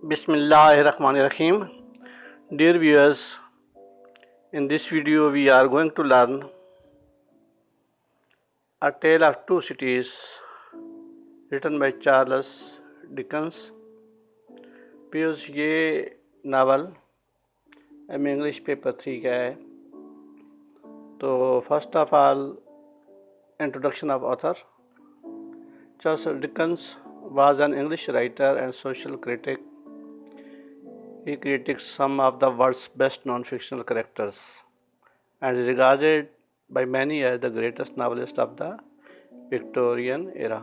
Bismillahirrahmanirrahim. Dear viewers, in this video we are going to learn A Tale of Two Cities written by Charles Dickens. پیوز یہ novel M English paper 3 کا ہے. تو first of all introduction of author. Charles Dickens was an English writer and social critic. He created some of the world's best non-fictional characters and is regarded by many as the greatest novelist of the Victorian era.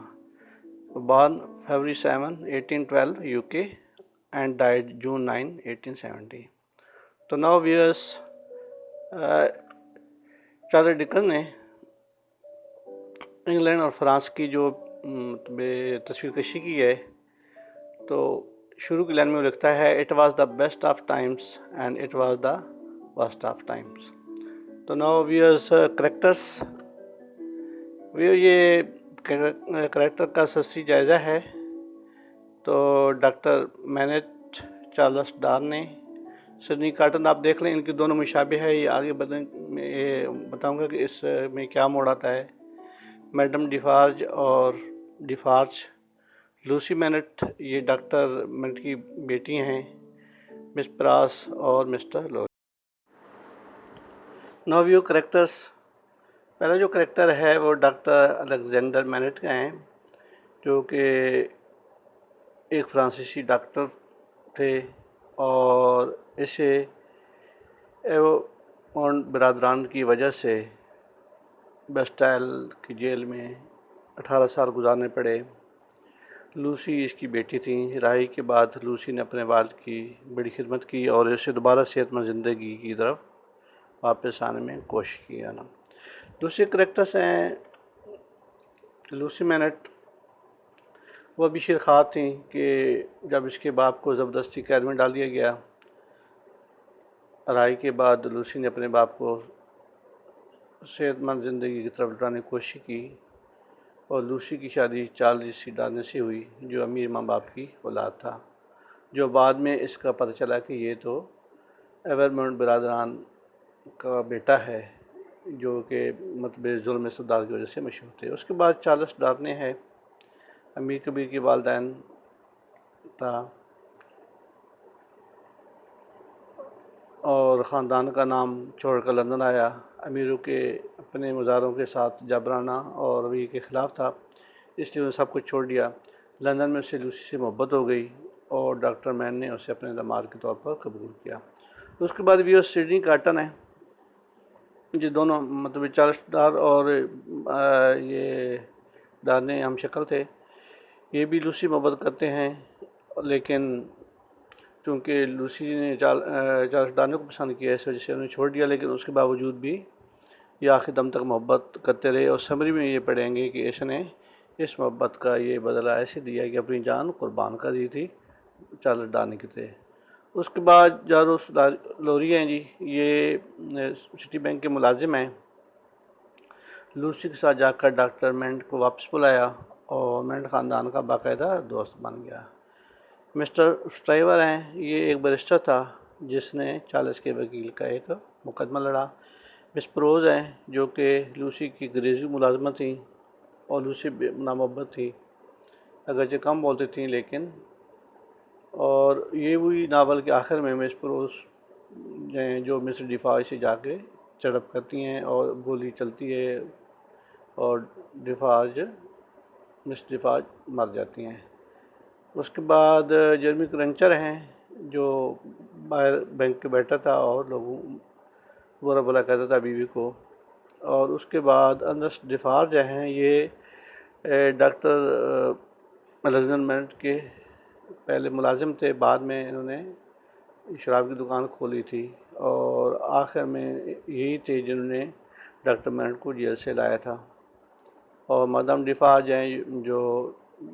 Born February 7, 1812, UK, and died June 9, 1870. تو now viewers, Charles Deccan نے England اور France کی جو تصویر کشی کی ہے، تو شروع کی لائن میں وہ لکھتا ہے it was the best of times and it was the worst of times. تو ناؤ ویئرز کریکٹرس. یہ کریکٹر کا سرسری جائزہ ہے. تو doctor Manette, Charles Darnay, Sydney Carton آپ دیکھ لیں، ان کی دونوں مشابہ ہے. یہ آگے بتاؤں گا کہ اس میں کیا موڑ آتا ہے. میڈم ڈیفارج اور ڈیفارج. لوسی مینٹ یہ ڈاکٹر مینٹ کی بیٹی ہیں، مس پراس اور مسٹر لوری. نو ویو کریکٹرس. پہلا جو کریکٹر ہے وہ ڈاکٹر الیگزینڈر مینٹ کا ہے، جو کہ ایک فرانسیسی ڈاکٹر تھے اور اسے ایوون برادران کی وجہ سے بیسٹائل کی جیل میں 18 سال گزارنے پڑے. لوسی اس کی بیٹی تھیں. رہائی کے بعد لوسی نے اپنے والد کی بڑی خدمت کی اور اسے دوبارہ صحت مند زندگی کی طرف واپس آنے میں کوشش کی. دوسرے کریکٹرس ہیں لوسی مینٹ. وہ ابھی شیرخوار تھیں کہ جب اس کے باپ کو زبردستی قید میں ڈال دیا گیا. رہائی کے بعد لوسی نے اپنے باپ کو صحت مند زندگی کی طرف لوٹانے کی کوشش کی اور لوسی کی شادی چارلس ڈارنے سے ہوئی، جو امیر ماں باپ کی اولاد تھا، جو بعد میں اس کا پتہ چلا کہ یہ تو ایورمونٹ برادران کا بیٹا ہے، جو کہ ظلم استبداد کی وجہ سے مشہور تھے. اس کے بعد چارلس ڈارنے ہے، امیر کبیر کے والدین تھا اور خاندان کا نام چھوڑ کر لندن آیا. امیروں کے اپنے مزاروں کے ساتھ جبرانہ اور رویے کے خلاف تھا، اس لیے انہوں نے سب کچھ چھوڑ دیا. لندن میں سے لوسی سے محبت ہو گئی اور ڈاکٹر مین نے اسے اپنے داماد کے طور پر قبول کیا. اس کے بعد بھی سڈنی کارٹن ہے. یہ دونوں چارلس ڈار اور یہ ڈارنے ہم شکل تھے. یہ بھی لوسی محبت کرتے ہیں، لیکن چونکہ لوسی نے چارلس ڈارنے کو پسند کیا، اس وجہ سے انہیں چھوڑ دیا. لیکن اس کے باوجود بھی یہ آخر دم تک محبت کرتے رہے. اور سمری میں یہ پڑھیں گے کہ اس نے اس محبت کا یہ بدلہ ایسے دیا کہ اپنی جان قربان کر دی تھی چارلس ڈارنے کی طرح. اس کے بعد جاروس لوری ہیں جی. یہ سٹی بینک کے ملازم ہیں. لوسی کے ساتھ جا کر ڈاکٹر مینٹ کو واپس بلایا اور مینٹ خاندان کا باقاعدہ دوست بن گیا. مسٹر اسٹرائیور ہیں. یہ ایک بیرسٹر تھا جس نے چارلس کے وکیل کا ایک مقدمہ لڑا. مس پروز ہیں، جو کہ لوسی کی گریزی ملازمت تھیں اور لوسی نامحبت تھی، اگرچہ کم بولتی تھیں لیکن. اور یہ وہی ناول کے آخر میں مس پروز ہیں جو مسٹر ڈیفارج سے جا کے جھڑپ کرتی ہیں اور گولی چلتی ہے اور مسٹر ڈیفارج مر جاتی ہیں. اس کے بعد جرمی کرنچر ہیں، جو باہر بینک کے بیٹھا تھا اور لوگوں برا بلا کہتا تھا بیوی کو. اور اس کے بعد ارنسٹ ڈیفارج ہیں. یہ ڈاکٹر الیگزینڈر مینٹ کے پہلے ملازم تھے، بعد میں انہوں نے شراب کی دکان کھولی تھی اور آخر میں یہی تھے جنہوں نے ڈاکٹر مینٹ کو جیل سے لایا تھا. اور مدام ڈیفارج ہیں جو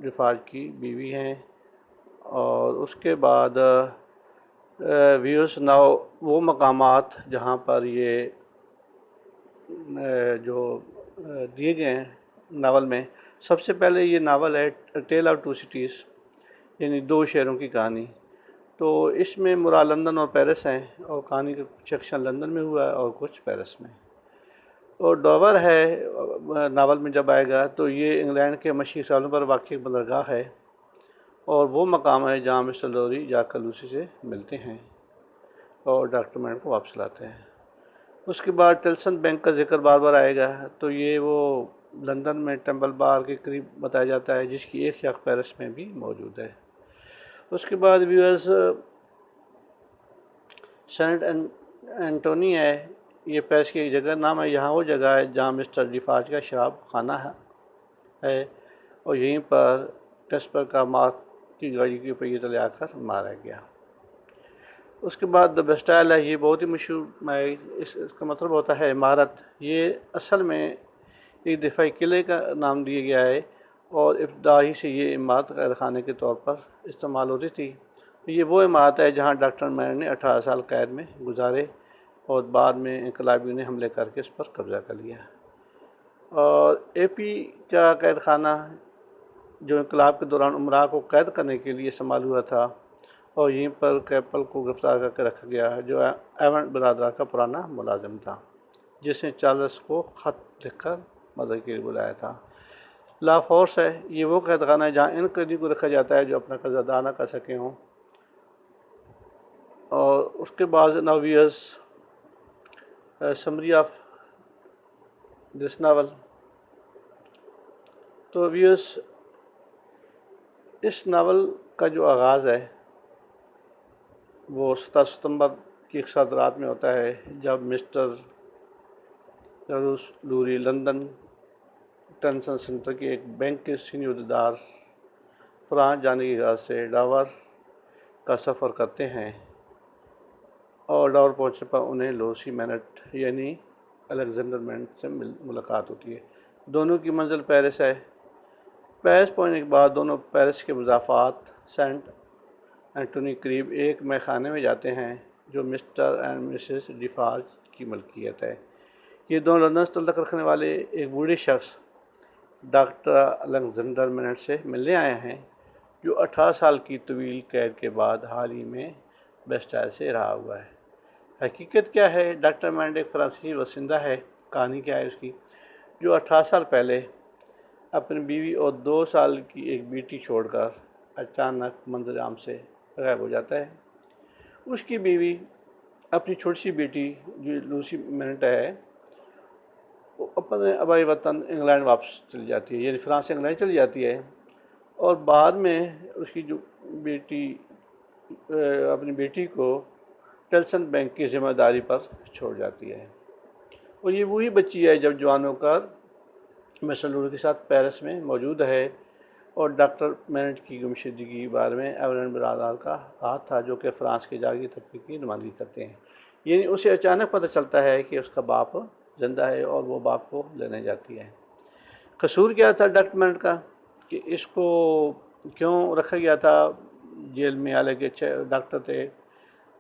ڈیفارج کی بیوی ہیں. اور اس کے بعد ویوز ناؤ وہ مقامات جہاں پر یہ جو دیے گئے ہیں ناول میں. سب سے پہلے یہ ناول ہے ٹیل آف ٹو سٹیز، یعنی دو شہروں کی کہانی. تو اس میں مراد لندن اور پیرس ہیں، اور کہانی کا کچھ سیکشن لندن میں ہوا ہے اور کچھ پیرس میں۔ اور ڈوور ہے ناول میں جب آئے گا تو یہ انگلینڈ کے مشرقی ساحلوں پر واقع ایک بندرگاہ ہے، اور وہ مقام ہے جہاں مسٹر لوری جا کر لوسی سے ملتے ہیں اور ڈاکٹر مینٹ کو واپس لاتے ہیں۔ اس کے بعد ٹلسن بینک کا ذکر بار بار آئے گا، تو یہ وہ لندن میں ٹیمپل بار کے قریب بتایا جاتا ہے، جس کی ایک شاخ پیرس میں بھی موجود ہے۔ اس کے بعد ویورز سینٹ اینٹونی ہے، یہ پیرس کی ایک جگہ نام ہے، یہاں وہ جگہ ہے جہاں مسٹر ڈیفارج کا شراب خانہ ہے، اور یہیں پر کیسپر کا مارک کی گاڑی کے پہیے تلے آ کر مارا گیا۔ اس کے بعد دا بیسٹائل ہے، یہ بہت ہی مشہور ہے، اس کا مطلب ہوتا ہے عمارت۔ یہ اصل میں ایک دفاعی قلعے کا نام دیا گیا ہے، اور ابتدائی سے یہ عمارت قید خانے کے طور پر استعمال ہوتی تھی۔ یہ وہ عمارت ہے جہاں ڈاکٹر مینٹ نے 18 سال قید میں گزارے، اور بعد میں انقلابیوں نے حملے کر کے اس پر قبضہ کر لیا۔ اور اے پی کا قید خانہ جو انقلاب کے دوران امراء کو قید کرنے کے لیے استعمال ہوا تھا، اور یہیں پر کیپل کو گرفتار کر کے رکھا گیا، جو ایونٹ برادرہ کا پرانا ملازم تھا، جس نے چارلس کو خط لکھ کر مدد کے لیے بلایا تھا۔ لا فورس ہے، یہ وہ قید خانہ ہے جہاں ان قیدیوں کو رکھا جاتا ہے جو اپنا قرض ادا نہ کر سکے ہوں۔ اور اس کے بعد ناویئرز سمری آف دس ناول، تو ویئرز اس ناول کا جو آغاز ہے وہ 17 ستمبر کی ایک ساتھ رات میں ہوتا ہے، جب مسٹر لوری لندن ٹنسن سینٹر کے ایک بینک کے سینئر عہدیدار فرانس جانے کی غرض سے ڈاور کا سفر کرتے ہیں، اور ڈاور پہنچنے پر انہیں لوسی مینٹ یعنی الیگزینڈر مینٹ سے ملاقات ہوتی ہے۔ دونوں کی منزل پیرس ہے۔ پیرس پہنچنے کے بعد دونوں پیرس کے مضافات سینٹ اینٹونی قریب ایک مے خانے میں جاتے ہیں، جو مسٹر اینڈ مسز ڈیفارج کی ملکیت ہے۔ یہ دونوں لندن سے تعلق رکھنے والے ایک بوڑھے شخص ڈاکٹر الیگزینڈر مینٹ سے ملنے آئے ہیں، جو 18 سال کی طویل قید کے بعد حال ہی میں بیسٹائل سے رہا ہوا ہے۔ حقیقت کیا ہے؟ ڈاکٹر مینٹ ایک فرانسیسی باشندہ ہے۔ کہانی کیا ہے اس کی؟ جو 18 سال پہلے اپنی بیوی اور 2 سال کی ایک بیٹی چھوڑ کر اچانک منظر عام سے غائب ہو جاتا ہے۔ اس کی بیوی اپنی چھوٹی سی بیٹی جو لوسی مینٹ ہے، وہ اپنے آبائی وطن انگلینڈ واپس چلی جاتی ہے، یعنی فرانس سے انگلینڈ چلی جاتی ہے، اور بعد میں اس کی جو بیٹی اپنی بیٹی کو ٹلسن بینک کی ذمہ داری پر چھوڑ جاتی ہے، اور یہ وہی بچی ہے جب جوان ہو کر مسٹر لوری کے ساتھ پیرس میں موجود ہے، اور ڈاکٹر مینٹ کی گمشدگی کے بارے میں ایونٹ برادر کا ہاتھ تھا، جو کہ فرانس کے جاگی طبقے کی نمائندگی کرتے ہیں۔ یعنی اسے اچانک پتہ چلتا ہے کہ اس کا باپ زندہ ہے، اور وہ باپ کو لینے جاتی ہے۔ قصور کیا تھا ڈاکٹر مینٹ کا کہ اس کو کیوں رکھا گیا تھا جیل میں؟ حالانکہ اچھے ڈاکٹر تھے۔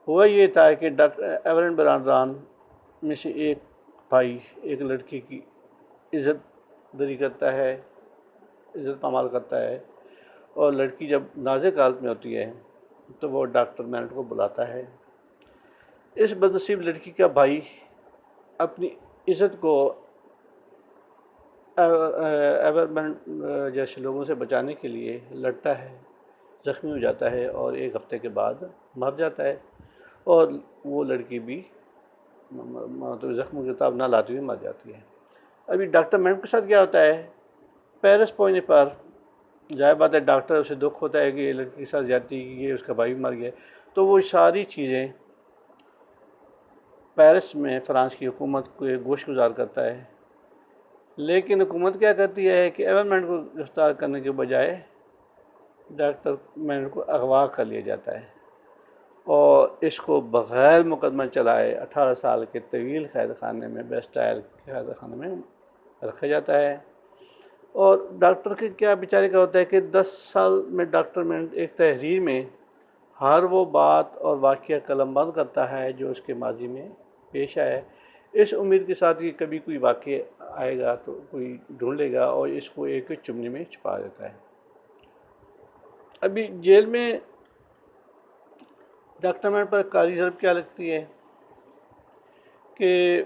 ہوا یہ تھا کہ ڈاکٹر ایونٹ برادران میں سے ایک بھائی ایک لڑکی کی عزت دری کرتا ہے، عزت پامال کرتا ہے، اور لڑکی جب نازک حالت میں ہوتی ہے تو وہ ڈاکٹر مینٹ کو بلاتا ہے۔ اس بدنصیب لڑکی کا بھائی اپنی عزت کو ایورمنٹ جیسے لوگوں سے بچانے کے لیے لڑتا ہے، زخمی ہو جاتا ہے، اور ایک ہفتے کے بعد مر جاتا ہے، اور وہ لڑکی بھی زخموں کی تاب نہ لاتی ہوئی مر جاتی ہے۔ ابھی ڈاکٹر مینٹ کے ساتھ کیا ہوتا ہے؟ پیرس پہنچنے پر ظاہر بات ہے ڈاکٹر اسے دکھ ہوتا ہے کہ یہ لڑکی کے ساتھ زیادتی کی، اس کا بھائی مر گیا، تو وہ ساری چیزیں پیرس میں فرانس کی حکومت کو گوش گزار کرتا ہے، لیکن حکومت کیا کرتی ہے کہ ایورمنٹ کو گرفتار کرنے کے بجائے ڈاکٹر مینٹ کو اغوا کر لیا جاتا ہے، اور اس کو بغیر مقدمہ چلائے 18 سال کے طویل قید خانے میں بیسٹائل قید خانے میں رکھا جاتا ہے۔ اور ڈاکٹر کے کیا بیچارے کا ہوتا ہے کہ 10 سال میں ڈاکٹر مینٹ ایک تحریر میں ہر وہ بات اور واقعہ قلم بند کرتا ہے جو اس کے ماضی میں پیش آئے، اس امید کے ساتھ کہ کبھی کوئی واقعہ آئے گا تو کوئی ڈھونڈ لے گا اور اس کو ایک چمنی میں چھپا دیتا ہے۔ ابھی جیل میں ڈاکٹر مین پر قاضی ضرب کیا لگتی ہے کہ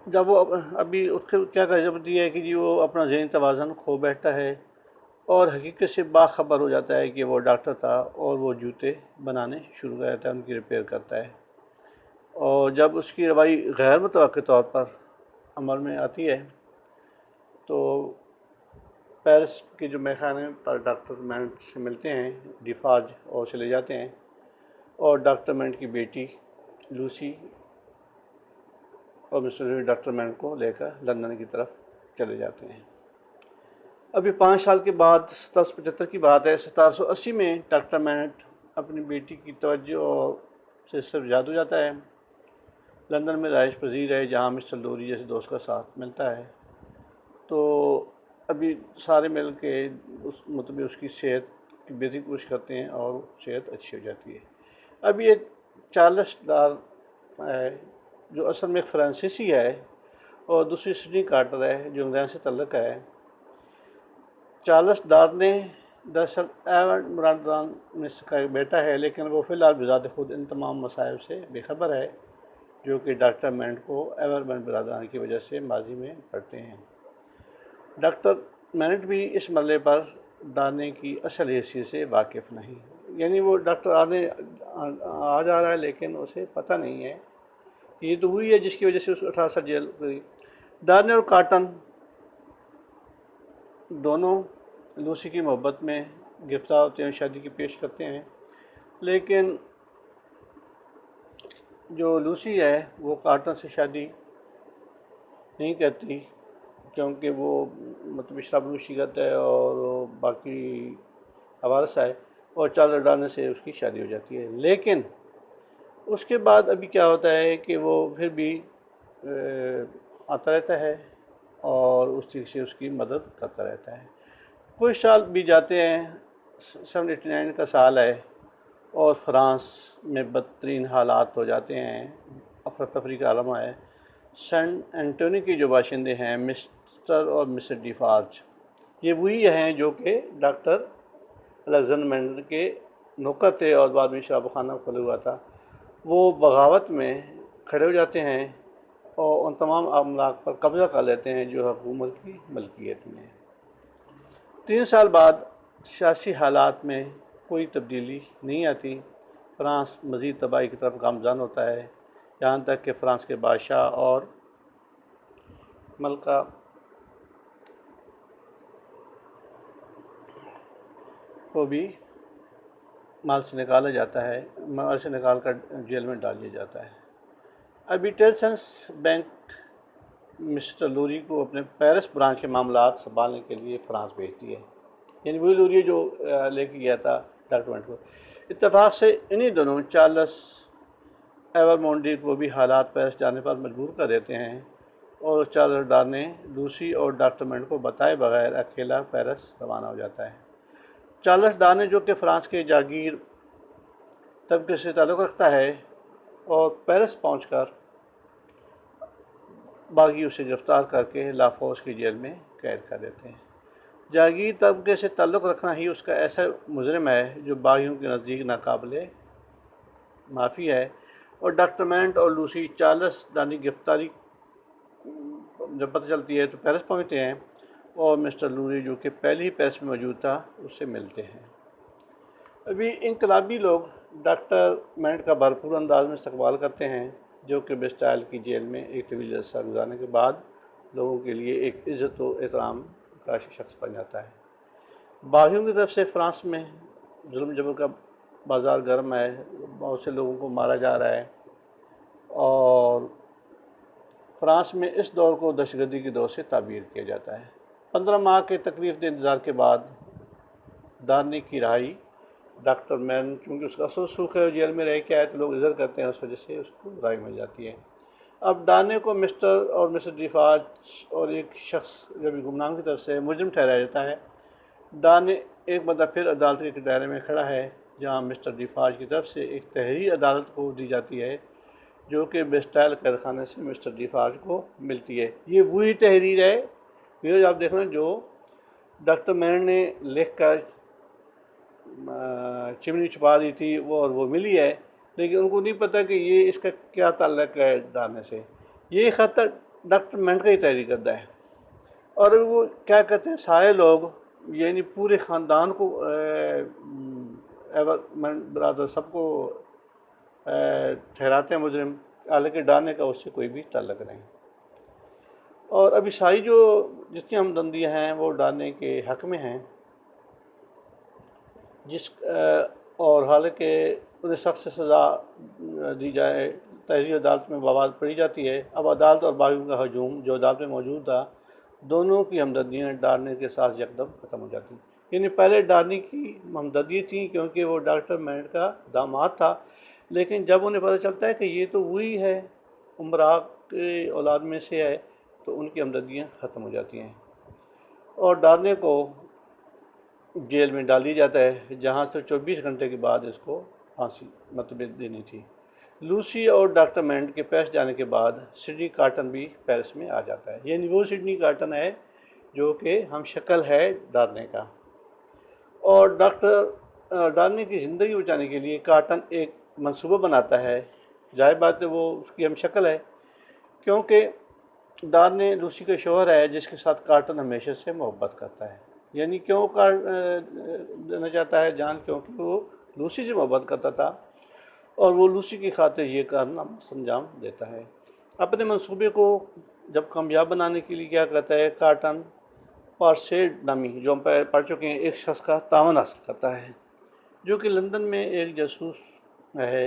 جب وہ ابھی اس کو کیا کرتی ہے کہ جی وہ اپنا ذہنی توازن کھو بیٹھتا ہے اور حقیقت سے باخبر ہو جاتا ہے کہ وہ ڈاکٹر تھا اور وہ جوتے بنانے شروع کر دیتا ہے، ان کی ریپیئر کرتا ہے۔ اور جب اس کی روایی غیر متوقع طور پر عمل میں آتی ہے تو پیرس کے جو میخانے پر ڈاکٹر مینٹ سے ملتے ہیں ڈیفارج اور چلے جاتے ہیں، اور ڈاکٹر مینٹ کی بیٹی لوسی اور مسٹر ڈاکٹر مینٹ کو لے کر لندن کی طرف چلے جاتے ہیں۔ ابھی 5 سال کے بعد 1775 کی بات ہے، 1780 میں ڈاکٹر مینٹ اپنی بیٹی کی توجہ سے سرفراز ہو جاتا ہے، لندن میں رہائش پذیر ہے جہاں مسٹر لوری جیسے دوست کا ساتھ ملتا ہے۔ تو ابھی سارے مل کے اس کی صحت کی بہتری کوشش کرتے ہیں اور صحت اچھی ہو جاتی ہے۔ اب یہ چارلس ڈار ہے جو اصل میں ایک فرانسیسی ہے اور دوسری سڈنی کارٹر ہے جو انگلینڈ سے تعلق ہے۔ چارلس ڈار نے دراصل ایون براڈران کا ایک بیٹا ہے، لیکن وہ فی الحال بذات خود ان تمام مسائل سے بے خبر ہے جو کہ ڈاکٹر مینٹ کو ایون برادران کی وجہ سے ماضی میں پڑتے ہیں۔ ڈاکٹر مینٹ بھی اس مرحلے پر ڈارنے کی اصل حیثیت سے واقف نہیں، یعنی وہ ڈاکٹر آ جا رہا ہے لیکن اسے پتہ نہیں ہے کہ یہ تو وہی ہے جس کی وجہ سے اس 18 سال جیل ہوئی۔ ڈارنے اور کاٹن دونوں لوسی کی محبت میں گرفتار ہوتے ہیں، شادی کی پیش کرتے ہیں، لیکن جو لوسی ہے وہ کاٹن سے شادی نہیں کرتی کیونکہ وہ شراب نوشی کرتا ہے اور باقی عوارض ہے، اور چارلس ڈارنے سے اس کی شادی ہو جاتی ہے۔ لیکن اس کے بعد ابھی کیا ہوتا ہے کہ وہ پھر بھی آتا رہتا ہے اور اس چیز سے اس کی مدد کرتا رہتا ہے۔ کچھ سال بھی جاتے ہیں، 1789 کا سال ہے اور فرانس میں بدترین حالات ہو جاتے ہیں، افراتفری کا عالم ہے۔ سینٹ اینٹونی کے جو باشندے ہیں مسٹر اور مسز ڈیفارج، یہ وہی ہیں جو کہ ڈاکٹر الیگزینڈر مینڈل کے نوکر تھے اور بعد میں شراب خانہ کھولا ہوا تھا۔ وہ بغاوت میں کھڑے ہو جاتے ہیں اور ان تمام املاک پر قبضہ کر لیتے ہیں جو حکومت کی ملکیت میں۔ 3 سال بعد سیاسی حالات میں کوئی تبدیلی نہیں آتی، فرانس مزید تباہی کی طرف گامزن ہوتا ہے، یہاں تک کہ فرانس کے بادشاہ اور ملکہ کو بھی مال سے نکالا جاتا ہے، مال سے نکال کر جیل میں ڈال دیا جاتا ہے۔ ابھی ٹیلسنس بینک مسٹر لوری کو اپنے پیرس برانچ کے معاملات سنبھالنے کے لیے فرانس بھیجتی ہے، یعنی وہی لوری جو لے کے گیا تھا ڈاکومنٹ کو۔ اتفاق سے انہی دنوں چارلس ایورمونڈی کو بھی حالات پیرس جانے پر مجبور کر دیتے ہیں اور چارلس ڈار نے لوسی اور ڈاکٹر مینٹ کو بتائے بغیر اکیلا پیرس روانہ ہو جاتا ہے۔ چارلس ڈار نے جو کہ فرانس کے جاگیر طبقے سے تعلق رکھتا ہے اور پیرس پہنچ کر باغی اسے گرفتار کر کے لافوس کی جیل میں قید کر دیتے ہیں۔ جاگیر طبقے سے تعلق رکھنا ہی اس کا ایسا مجرم ہے جو باغیوں کے نزدیک ناقابل معافی ہے، اور ڈاکٹر مینٹ اور لوسی چارلس ڈار کی گرفتاری جب پتہ چلتی ہے تو پیرس پہنچتے ہیں اور مسٹر لوری جو کہ پہلے ہی پیرس میں موجود تھا اس سے ملتے ہیں۔ ابھی انقلابی لوگ ڈاکٹر مینٹ کا بھرپور انداز میں استقبال کرتے ہیں جو کہ بیسٹائل کی جیل میں ایک طویل عرصہ گزارنے کے بعد لوگوں کے لیے ایک عزت و احترام کا شخص بن جاتا ہے۔ باغیوں کی طرف سے فرانس میں ظلم جبر کا بازار گرم ہے، بہت سے لوگوں کو مارا جا رہا ہے، اور فرانس میں اس دور کو دہشت گردی کے دور سے تعبیر کیا جاتا ہے۔ 15 ماہ کے تکلیف دہ انتظار کے بعد ڈارنے کی رہائی، ڈاکٹر مین چونکہ اس کا اصل سوکھ ہے جیل میں رہ کے آئے تو لوگ عزت کرتے ہیں، اس وجہ سے اس کو رہائی مل جاتی ہے۔ اب ڈارنے کو مسٹر اور مسز ڈیفارج اور ایک شخص جو بھی گمنام کی طرف سے مجرم ٹھہرایا جاتا ہے۔ ڈارنے ایک مرتبہ پھر عدالت کے دائرے میں کھڑا ہے جہاں مسٹر ڈیفارج کی طرف سے ایک تحریر عدالت کو دی جاتی ہے جو کہ بیسٹائل قید خانے سے مسٹر ڈیفارج کو ملتی ہے۔ یہ وہی تحریر ہے ویئر آپ دیکھ رہے ہیں جو ڈاکٹر مین نے لکھ کر چمنی چھپا دی تھی وہ ملی ہے، لیکن ان کو نہیں پتا کہ یہ اس کا کیا تعلق ہے ڈالنے سے۔ یہ خط ڈاکٹر مین کا ہی تحریر کردہ ہے، اور وہ کیا کہتے ہیں سارے لوگ یعنی پورے خاندان کو برادر سب کو ٹھہراتے ہیں مجرم، حالانکہ ڈالنے کا اس سے کوئی بھی تعلق نہیں۔ اور ابھی ساری جو جتنی ہمدردیاں ہیں وہ ڈالنے کے حق میں ہیں، اور حالانکہ انہیں سخت سے سزا دی جائے، تحریر عدالت میں بواد پڑی جاتی ہے۔ اب عدالت اور باغیوں کا ہجوم جو عدالت میں موجود تھا، دونوں کی ہمدردیاں ڈارنی کے ساتھ یکدم ختم ہو جاتی ہیں۔ یعنی پہلے ڈارنی کی ہمدردی تھیں کیونکہ وہ ڈاکٹر مینٹ کا داماد تھا، لیکن جب انہیں پتہ چلتا ہے کہ یہ تو وہی ہے، عمرا کے اولاد میں سے ہے، تو ان کی ہمدردیاں ختم ہو جاتی ہیں، اور ڈارنے کو جیل میں ڈال دیا جاتا ہے، جہاں سے 24 گھنٹے کے بعد اس کو پھانسی دینی تھی۔ لوسی اور ڈاکٹر مینٹ کے پیرس جانے کے بعد سڈنی کارٹن بھی پیرس میں آ جاتا ہے، یعنی وہ سڈنی کارٹن ہے جو کہ ہم شکل ہے ڈارنے کا۔ اور ڈاکٹر ڈارنے کی زندگی بچانے کے لیے کارٹن ایک منصوبہ بناتا ہے، ظاہر بات ہے وہ اس کی ہم شکل ہے، کیونکہ ڈارنے لوسی کا شوہر ہے جس کے ساتھ کارٹن ہمیشہ سے محبت کرتا ہے۔ یعنی کیوں دینا چاہتا ہے جان؟ کیونکہ وہ لوسی سے محبت کرتا تھا، اور وہ لوسی کی خاطر یہ کارنامہ انجام دیتا ہے۔ اپنے منصوبے کو جب کامیاب بنانے کے لیے کیا کرتا ہے، کارٹن پارسیڈ نامی جو ہم پڑھ چکے ہیں ایک شخص کا تعاون حاصل کرتا ہے، جو کہ لندن میں ایک جاسوس ہے،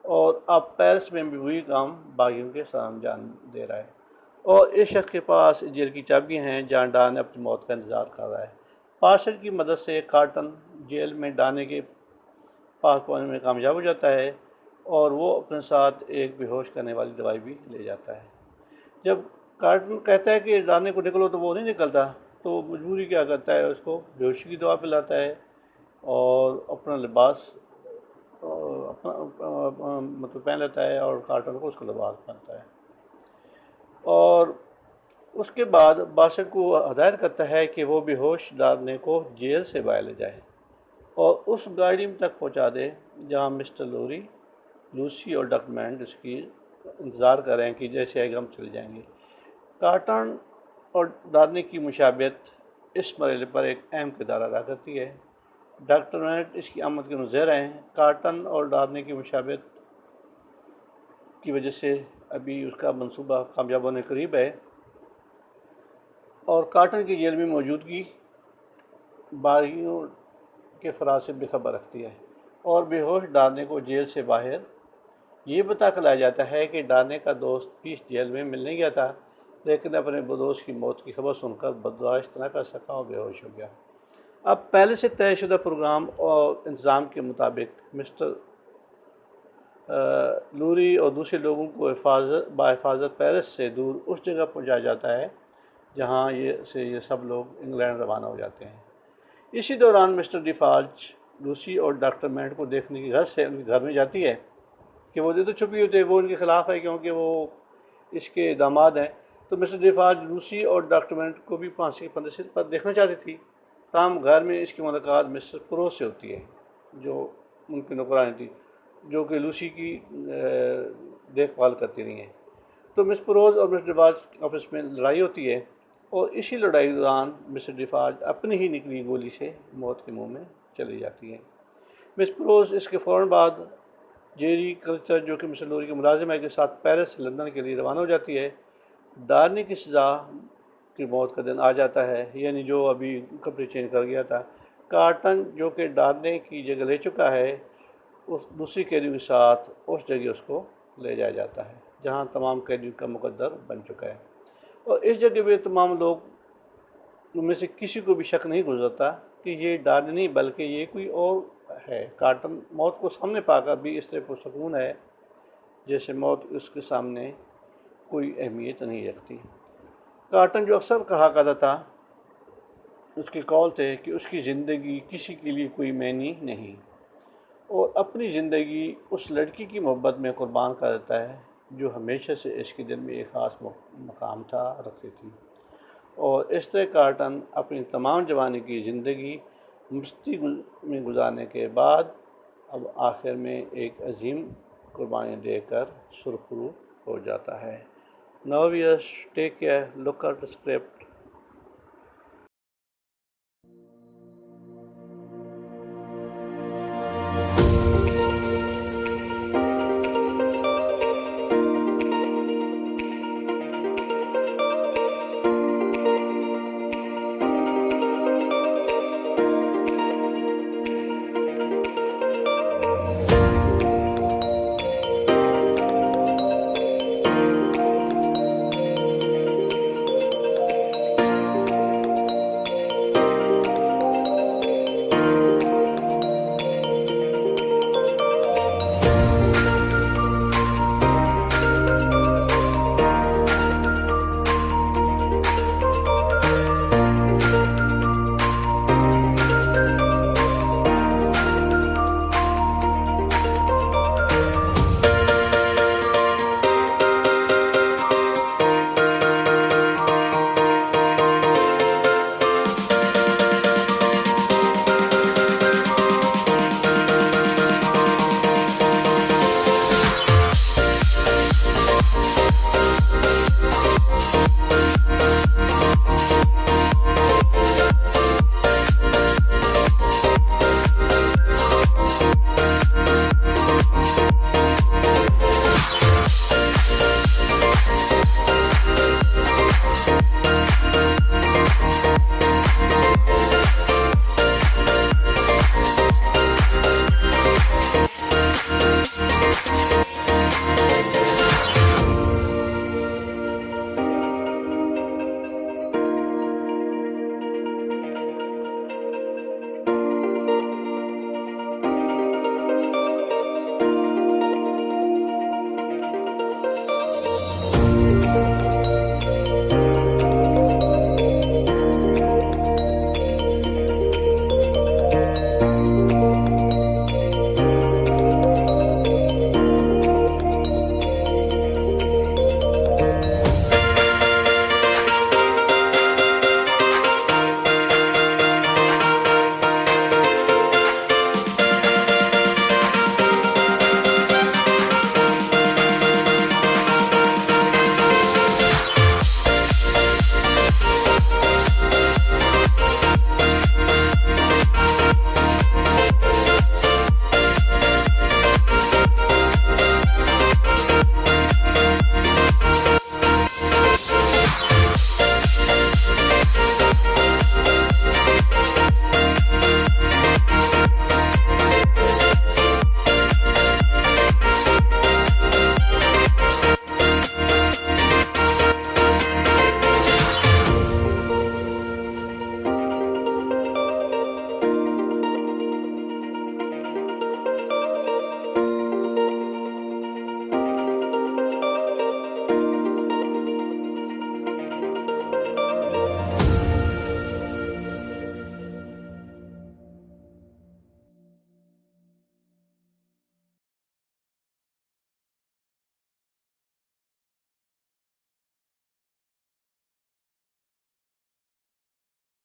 اور اب پیرس میں بھی وہی کام باغیوں کے ساتھ انجام دے رہا ہے، اور اس شخص کے پاس جیل کی چابیاں ہیں جہاں ڈان نے اپنی موت کا انتظار کر رہا ہے۔ پارسیڈ کی مدد سے کارٹن جیل میں ڈانے کے پاس پہنچنے میں کامیاب ہو جاتا ہے، اور وہ اپنے ساتھ ایک بے ہوش کرنے والی دوائی بھی لے جاتا ہے۔ جب کارٹن کہتا ہے کہ ڈانے کو نکلو تو وہ نہیں نکلتا، تو مجبوری کیا کرتا ہے، اس کو بے ہوشی کی دوا پلاتا ہے، اور اپنا لباس مطلب پہن لیتا ہے، اور کارٹن کو اس کا لباس پہنتا ہے، اور اس کے بعد باسٹ کو ہدایت کرتا ہے کہ وہ بے ہوش ڈارنے کو جیل سے باہر لے جائے اور اس گاڑی تک پہنچا دے جہاں مسٹر لوسی اور ڈاکٹر مینٹ اس کی انتظار کر رہے ہیں کہ جیسے آئے گا ہم چلے جائیں گے۔ کارٹن اور ڈارنے کی مشابہت اس مرحلے پر ایک اہم کردار ادا کرتی ہے۔ ڈاکٹر مینٹ اس کی آمد کے مظہر ہیں۔ کارٹن اور ڈارنے کی مشابہت کی وجہ سے ابھی اس کا منصوبہ کامیاب ہونے قریب ہے، اور کارٹن کی جیل میں موجودگی باغیوں کے فرار سے بے خبر رکھتی ہے، اور بے ہوش ڈارنے کو جیل سے باہر یہ بتا کر لایا جاتا ہے کہ ڈارنے کا دوست بھی اس جیل میں ملنے گیا تھا، لیکن اپنے دوست کی موت کی خبر سن کر برداشت نہ کر سکا اور بے ہوش ہو گیا۔ اب پہلے سے طے شدہ پروگرام اور انتظام کے مطابق مسٹر لوری اور دوسرے لوگوں کو بحفاظت پیرس سے دور اس جگہ پہنچایا جاتا ہے جہاں یہ سب لوگ انگلینڈ روانہ ہو جاتے ہیں۔ اسی دوران مسٹر ڈیفارج لوسی اور ڈاکٹر مینٹ کو دیکھنے کی غرض سے ان کے گھر میں جاتی ہے کہ وہ تو چھپی ہوئی تھے، وہ ان کے خلاف ہے کیونکہ وہ اس کے داماد ہیں، تو مسٹر ڈیفارج لوسی اور ڈاکٹر مینٹ کو بھی پھانسی کے پھندے پر دیکھنا چاہتی تھی۔ تاہم گھر میں اس کی ملاقات مسٹر پروس سے ہوتی ہے جو ان کی نوکرانی تھی، جو کہ لوسی کی دیکھ بھال کرتی رہی ہیں۔ تو مس پروز اور مسٹر ڈیفارج آپس میں لڑائی ہوتی ہے، اور اسی لڑائی کے دوران مسٹر ڈیفارج اپنی ہی نکلی گولی سے موت کے منہ میں چلی جاتی ہے۔ مس پروز اس کے فوراً بعد جیری کلچر جو کہ مسٹر لوری کے ملازم ہے کے ساتھ پیرس سے لندن کے لیے روانہ ہو جاتی ہے۔ ڈارنی کی سزا کی موت کا دن آ جاتا ہے، یعنی جو ابھی کپڑے چینج کر گیا تھا۔ کارٹن جو کہ ڈارنے کی جگہ لے چکا ہے، اس دوسری قیدیوں کے ساتھ اس جگہ اس کو لے جایا جاتا ہے جہاں تمام قیدیوں کا مقدر بن چکا ہے، اور اس جگہ پہ تمام لوگ ان میں سے کسی کو بھی شک نہیں گزرتا کہ یہ ڈارنی نہیں بلکہ یہ کوئی اور ہے۔ کارٹن موت کو سامنے پا کر بھی اس طرح پرسکون ہے جیسے موت اس کے سامنے کوئی اہمیت نہیں رکھتی۔ کارٹن جو اکثر کہا کرتا تھا، اس کے قول تھے کہ اس کی زندگی کسی کے لیے کوئی معنی نہیں، اور اپنی زندگی اس لڑکی کی محبت میں قربان کر دیتا ہے جو ہمیشہ سے اس کے دل میں ایک خاص مقام تھا رکھتی تھی۔ اور اس طرح کارٹن اپنی تمام جوانی کی زندگی مستی میں گزارنے کے بعد اب آخر میں ایک عظیم قربانی دے کر سرخرو ہو جاتا ہے۔ Now viewers, take care, look at the script